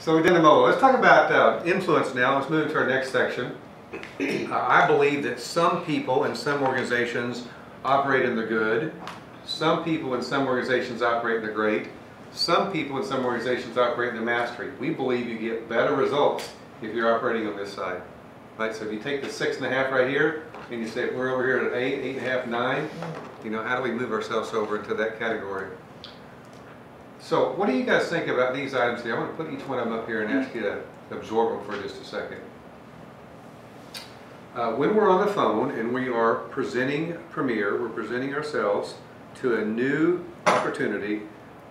So we did the mobile. Let's talk about influence now. Let's move to our next section. I believe that some people in some organizations operate in the good. Some people in some organizations operate in the great. Some people in some organizations operate in the mastery. We believe you get better results if you're operating on this side. Right? So if you take the 6.5 right here, and you say we're over here at 8, 8.5, 9, you know, how do we move ourselves over into that category? So what do you guys think about these items here? I want to put each one of them up here and ask you to absorb them for just a second. When we're on the phone and we are presenting Premier, we're presenting ourselves to a new opportunity,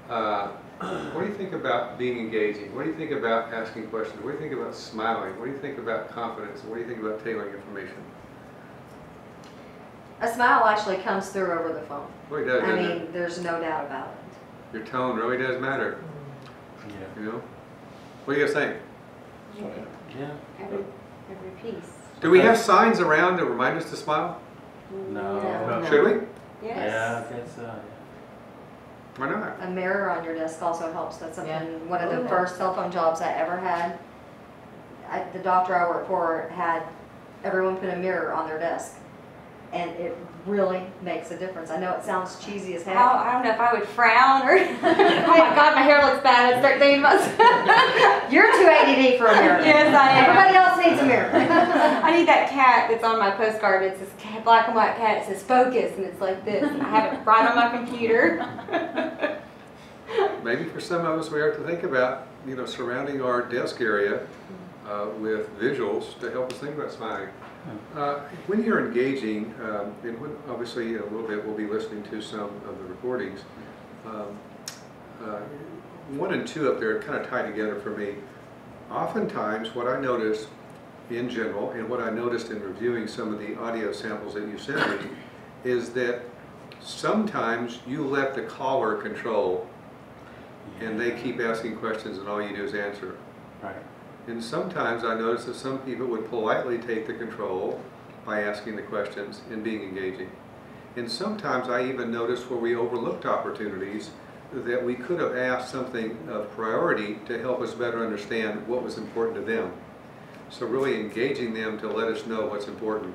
what do you think about being engaging? What do you think about asking questions? What do you think about smiling? What do you think about confidence? And what do you think about tailoring information? A smile actually comes through over the phone. Well, it does, I mean, there's no doubt about it. Your tone really does matter. Yeah. You know? What do you guys think? Yeah. Every piece. Do we have signs around that remind us to smile? No. Should we? Yes. Yeah, I guess so. Yeah. Why not? A mirror on your desk also helps. That's something, one of the Yeah. first cell phone jobs I ever had. The doctor I worked for had everyone put a mirror on their desk. And it really makes a difference. I know it sounds cheesy as heck. I don't know if I would frown or, oh my God, my hair looks bad. I'd start thinking about You're too ADD for a mirror. Yes, I am. Everybody else needs a mirror. I need that cat that's on my postcard. It's this black and white cat. It says focus, and it's like this. And I have it right on my computer. Maybe for some of us we have to think about, you know, surrounding our desk area with visuals to help us think about smiling. When you're engaging, and when, obviously in a little bit we'll be listening to some of the recordings, 1 and 2 up there kind of tie together for me. Oftentimes what I notice in general, and what I noticed in reviewing some of the audio samples that you sent me, is that sometimes you let the caller control and they keep asking questions and all you do is answer. Right. And sometimes I notice that some people would politely take the control by asking the questions and being engaging. And sometimes I even noticed where we overlooked opportunities that we could have asked something of priority to help us better understand what was important to them. So really engaging them to let us know what's important.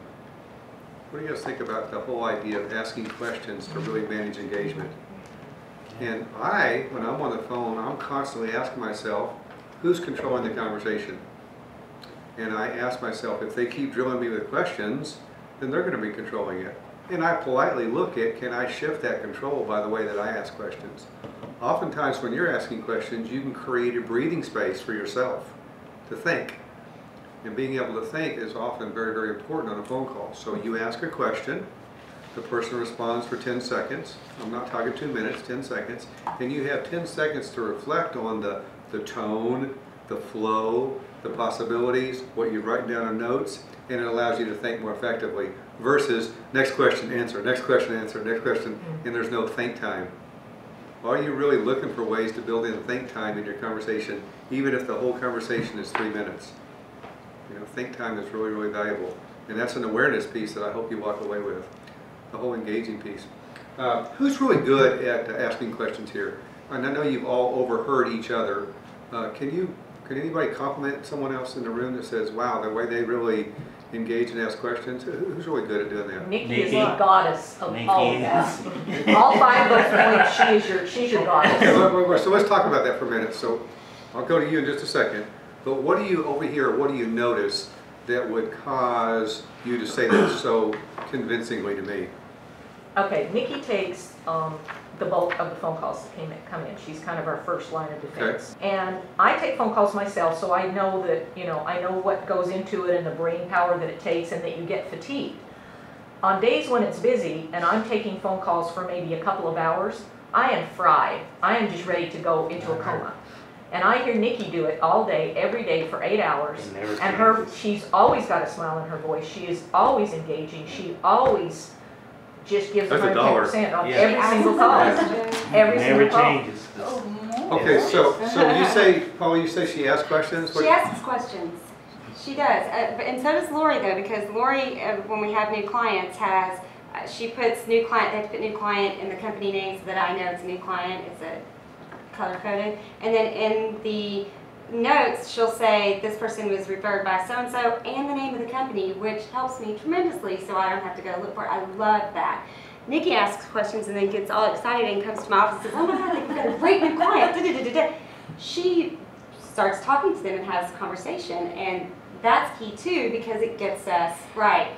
What do you guys think about the whole idea of asking questions to really manage engagement? And when I'm on the phone, I'm constantly asking myself, who's controlling the conversation? And I ask myself, if they keep drilling me with questions, then they're going to be controlling it. And I politely look at, can I shift that control by the way that I ask questions? Oftentimes when you're asking questions, you can create a breathing space for yourself to think. And being able to think is often very, very important on a phone call. So you ask a question, the person responds for 10 seconds. I'm not talking 2 minutes, 10 seconds. And you have 10 seconds to reflect on the tone, the flow, the possibilities, what you write down in notes, and it allows you to think more effectively versus next question, answer, next question, answer, next question, and there's no think time. Are you really looking for ways to build in think time in your conversation, even if the whole conversation is 3 minutes? You know, think time is really, really valuable. And that's an awareness piece that I hope you walk away with, the whole engaging piece. Who's really good at asking questions here? And I know you've all overheard each other. Can anybody compliment someone else in the room that says, wow, the way they really engage and ask questions? Who's really good at doing that? Nikki is the goddess of all of that. All 5 of us, she's your goddess. Okay, so let's talk about that for a minute. So I'll go to you in just a second. But what do you over here, what do you notice that would cause you to say that so convincingly to me? Okay, Nikki takes the bulk of the phone calls that come in. She's kind of our first line of defense. Okay. And I take phone calls myself, so I know that, you know, I know what goes into it and the brain power that it takes and that you get fatigued. On days when it's busy and I'm taking phone calls for maybe a couple of hours, I am fried. I am just ready to go into a coma. And I hear Nikki do it all day, every day for 8 hours. And she's always got a smile on her voice. She is always engaging. She always just gives 110% on every single call. Every single call. Changes. Okay, so you say, Paula, you say she asks questions? She asks questions. She does. And so does Lori, though, because Lori, when we have new clients, she puts new client, they have to put new client in the company name so that I know it's a new client. It's a color coded. And then in notes, she'll say, this person was referred by so-and-so and the name of the company, which helps me tremendously so I don't have to go look for it. I love that. Nikki asks questions and then gets all excited and comes to my office and says, oh my God, we've got a great new client. Da-da-da-da-da. She starts talking to them and has a conversation, and that's key too, because it gets us right.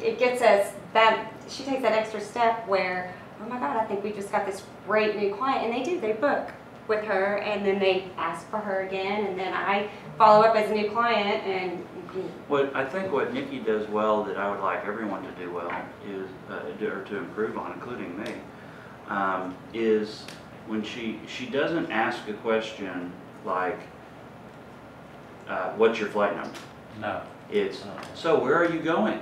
It gets us that, she takes that extra step where, oh my God, I think we just got this great new client, and they do, they book with her, and then they ask for her again, and then I follow up as a new client, and I think what Nikki does well that I would like everyone to do well is, or to improve on, including me, is when she doesn't ask a question like, what's your flight number? No. It's, so where are you going?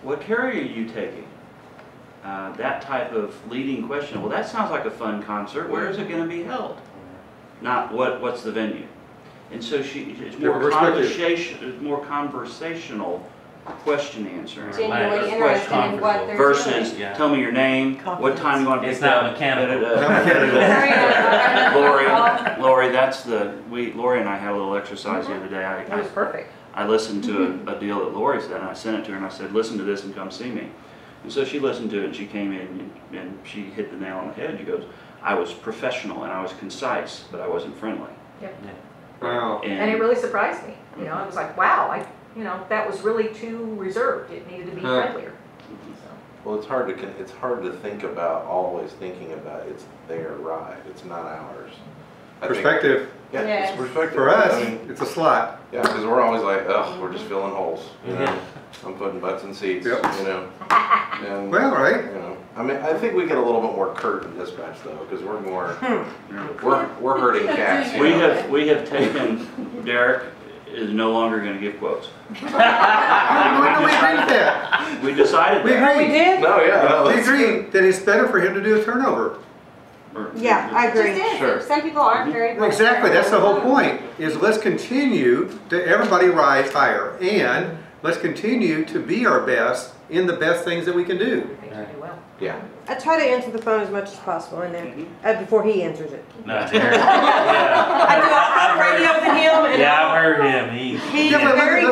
What carrier are you taking? That type of leading question. Well, that sounds like a fun concert. Where is it going to be held? Not what's the venue. And so it's more conversational question answering. genuinely interested in what they're Versus, doing. Yeah. tell me your name, what time you want to It's pick not up. mechanical. Lori, Lori and I had a little exercise the other day. It was perfect. I listened to a deal that Lori said, and I sent it to her, and I said, listen to this and come see me. And so she listened to it, and she came in, and she hit the nail on the head. She goes, I was professional, and I was concise, but I wasn't friendly. Wow. And it really surprised me. You know, I was like, wow, that was really too reserved. It needed to be friendlier. So. Well, it's hard to think about, always thinking about it's their ride, it's not ours. I think- Perspective. Yeah, Yes. it's perspective. For us, I mean, it's a slot. yeah, because we're always like, oh, we're just filling holes, you know? Yeah. I'm putting butts in seats, Yep. you know? And, Well, right. you know, I mean, I think we get a little bit more curt in dispatch though, because we're more, we're hurting cats. you know? We have taken, Derek is no longer going to give quotes. No, we agree with that. We decided We that. agree. No, yeah. We agree that it's better for him to do a turnover. Yeah, I It agree. just is. Sure. Some people aren't very. Well, exactly, that's the whole point, is let's continue to, everybody rise higher, and let's continue to be our best in the best things that we can do. I think you do well. Yeah. I try to answer the phone as much as possible, and then before he answers it. No, Derek. Yeah. I do a radio to him, and Yeah, I've heard him. he's Yeah, but very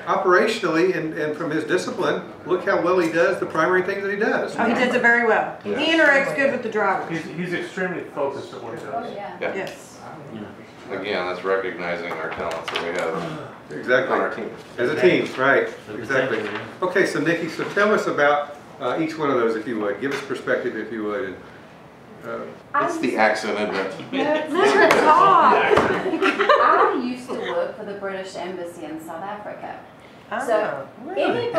operationally, and from his discipline, look how well he does the primary things that he does. Oh, he does it very well. He interacts good with the drivers. He's extremely focused at what he does. Yeah. Yes. Again, that's recognizing our talents that we have on Exactly, our team. as a team, right, The exactly. potential, Okay, so Nikki, so tell us about each one of those, if you would. Give us perspective, if you would. It's the accent, isn't it? Let her talk. I used to work for the British Embassy in South Africa. So anybody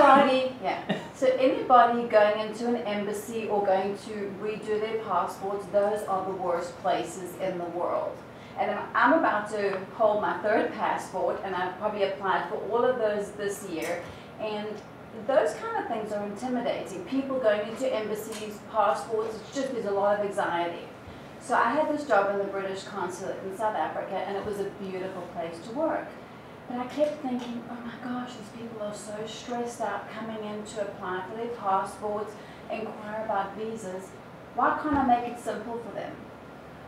going into an embassy or going to redo their passports, those are the worst places in the world. And I'm about to hold my third passport, and I've probably applied for all of those this year. And those kind of things are intimidating. People going into embassies, passports, there's a lot of anxiety. So I had this job in the British consulate in South Africa, and it was a beautiful place to work. But I kept thinking, oh my gosh, these people are so stressed out coming in to apply for their passports, inquire about visas. Why can't I make it simple for them?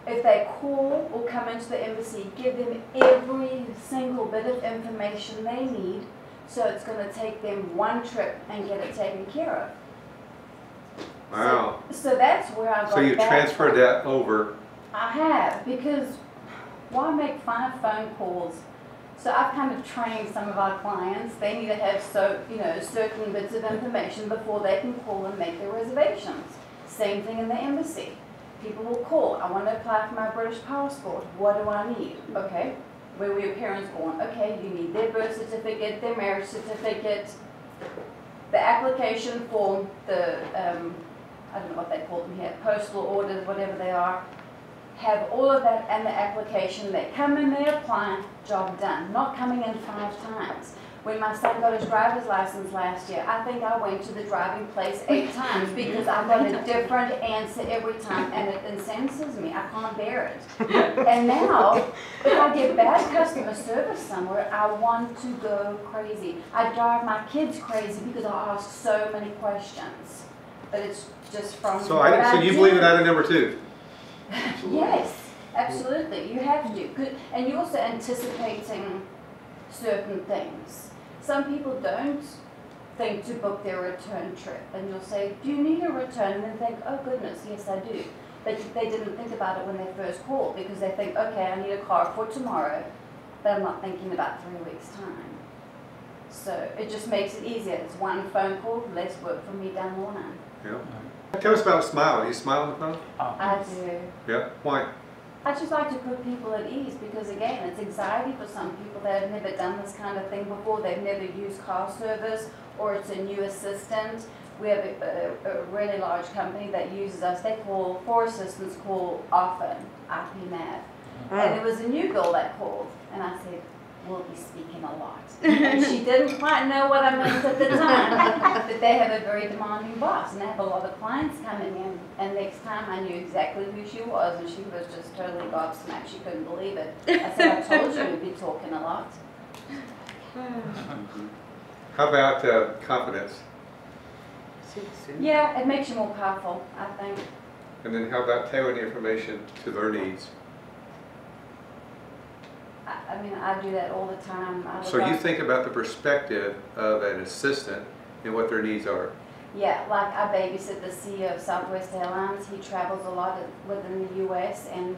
If they call or come into the embassy, give them every single bit of information they need, so it's going to take them one trip and get it taken care of. Wow. So that's where I got So you back transferred from. that over. I have, because why make 5 phone calls? So I've kind of trained some of our clients. They need to have certain bits of information before they can call and make their reservations. Same thing in the embassy. People will call. I want to apply for my British passport. What do I need? Okay. Where were your parents born? Okay, you need their birth certificate, their marriage certificate, the application form, the, I don't know what they call them here, postal orders, whatever they are. Have all of that and the application. They come in, they apply, job done. Not coming in 5 times. When my son got his driver's license last year, I think I went to the driving place 8 times because I got a different answer every time, and it incenses me. I can't bear it. And now, if I get bad customer service somewhere, I want to go crazy. I drive my kids crazy because I ask so many questions. But it's just from So you believe in item number 2? Yes. Absolutely, you have to. And you're also anticipating certain things. Some people don't think to book their return trip, and you'll say, do you need a return? And then think, oh goodness, yes I do. But they didn't think about it when they first called, because they think, okay, I need a car for tomorrow, but I'm not thinking about 3 weeks' time. So it just makes it easier. It's one phone call, less work for me down the line. Yeah. Tell us about Smile. You smile on the phone? I do. Yeah. Why? I just like to put people at ease because, again, it's anxiety for some people that have never done this kind of thing before. They've never used car service, or it's a new assistant. We have a really large company that uses us. They call, for assistants, call often, IPNAV. And it was a new girl that called, and I said, we'll be speaking a lot. And she didn't quite know what I meant at the time. But they have a very demanding boss, and they have a lot of clients coming in. And next time I knew exactly who she was, and she was just totally gobsmacked. She couldn't believe it. I said, I told you we'd be talking a lot. How about confidence? Yeah, it makes you more powerful, I think. And then how about tailoring the information to their needs? I mean, I do that all the time. So you think about the perspective of an assistant and what their needs are. Yeah, like I babysit the CEO of Southwest Airlines. He travels a lot within the U.S. and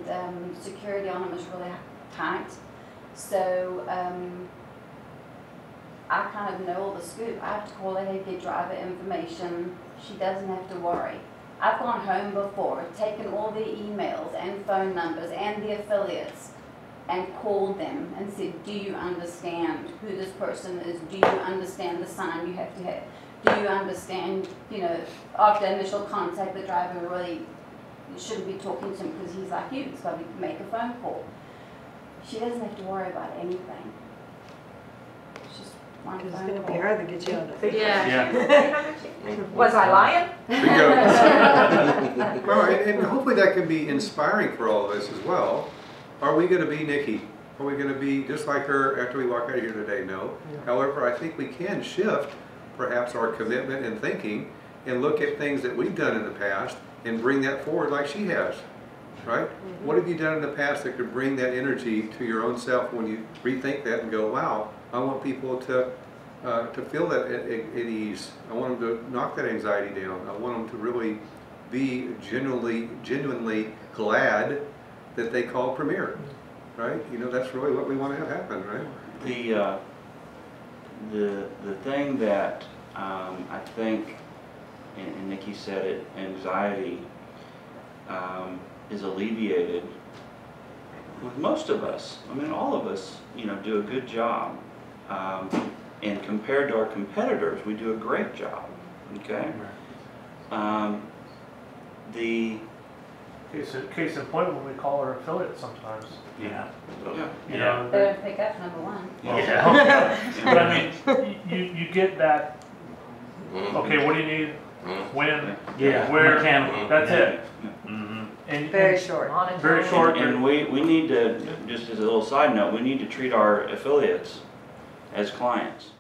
security on him is really tight. So I kind of know all the scoop. I have to call ahead, get driver information. She doesn't have to worry. I've gone home before, taken all the emails and phone numbers and the affiliates and called them and said, do you understand who this person is? Do you understand the sign you have to have? Do you understand, you know, after initial contact, the driver really shouldn't be talking to him because he's like you, so we can make a phone call. She doesn't have to worry about anything. It's just one It's phone gonna be call. hard to get you on the phone. Yeah. Was I lying? Bingo. Well, and hopefully that can be inspiring for all of us as well. Are we going to be Nikki? Are we going to be just like her after we walk out of here today? No. However, I think we can shift perhaps our commitment and thinking and look at things that we've done in the past and bring that forward like she has, right? What have you done in the past that could bring that energy to your own self when you rethink that and go, wow, I want people to feel that at ease. I want them to knock that anxiety down. I want them to really be genuinely glad that they call Premier, right? You know, that's really what we want to have happen, right? The thing that I think, and Nikki said it, anxiety is alleviated with most of us. I mean, all of us, you know, do a good job. And compared to our competitors, we do a great job, okay? Case in point, when we call our affiliate sometimes. Yeah. You know, They don't pick up, number one. yeah. But I mean, you get that, okay, what do you need? When? Yeah. Where? Mechanical. That's it. Mm-hmm. And Very short. Very short. And we need to, just as a little side note, we need to treat our affiliates as clients.